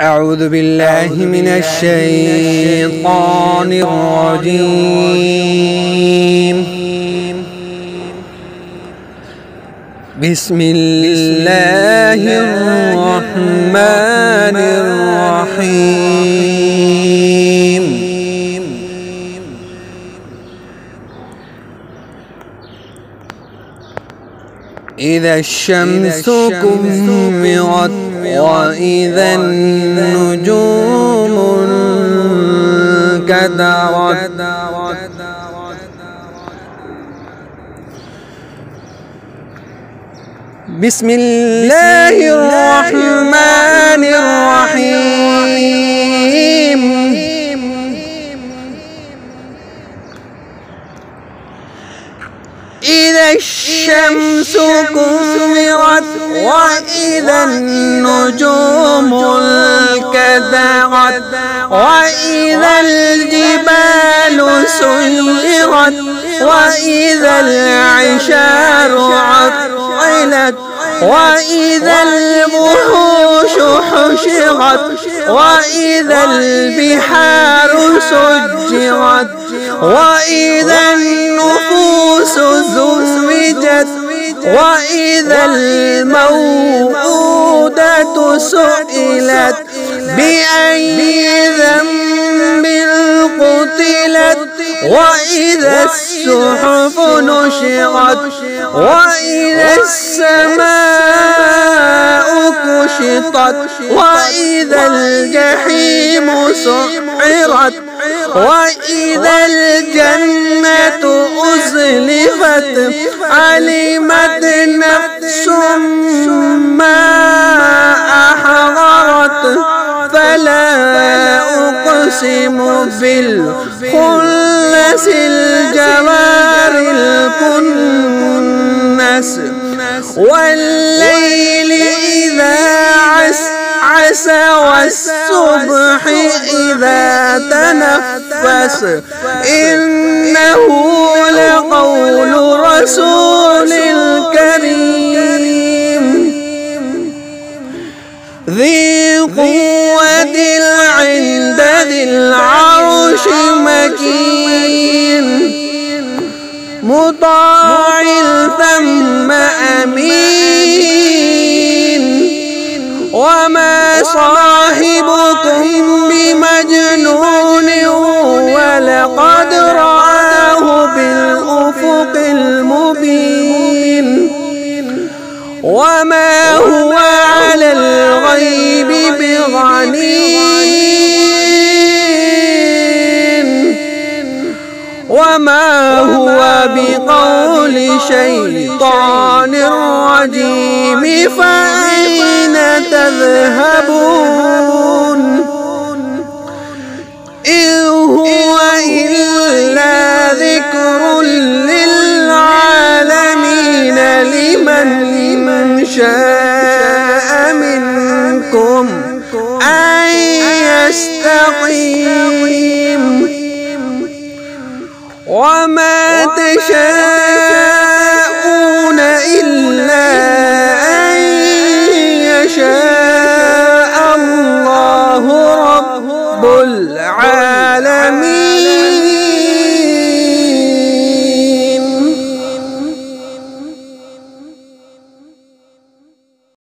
أعوذ بالله من الشيطان الرجيم. بسم الله الرحمن الرحيم. إذا الشمس كورت وإذا النجوم انكدرت بسم الله الرحمن الرحيم. إذا الشمس كورت وإذا النجوم انكدرت وإذا الجبال سيرت وإذا العشار عطلت وإذا الوحوش حشرت وإذا البحار سجرت وإذا النفوس زوجت وإذا الموءودة سئلت بأي ذنب قتلت وإذا الصحف نشرت وإذا السماء كشطت وإذا الجحيم سعرت وإذا الجنة أزلفت علمت نفس ما أحضرت فلا أقسم بالخنس الجوار الكنس والليل إذا عسعس والصبح إذا تنفس إنه لقول رسول كريم ذي قوة عند ذي العرش مكين مطاع ثم أمين وما صاحبكم بمجنون ولقد رآه بالأفق المبين وما هو على الغيب بضنين وما هو بقول شيطان رجيم فأين تذهبون إن هو إلا ذكر للعالمين لمن شاء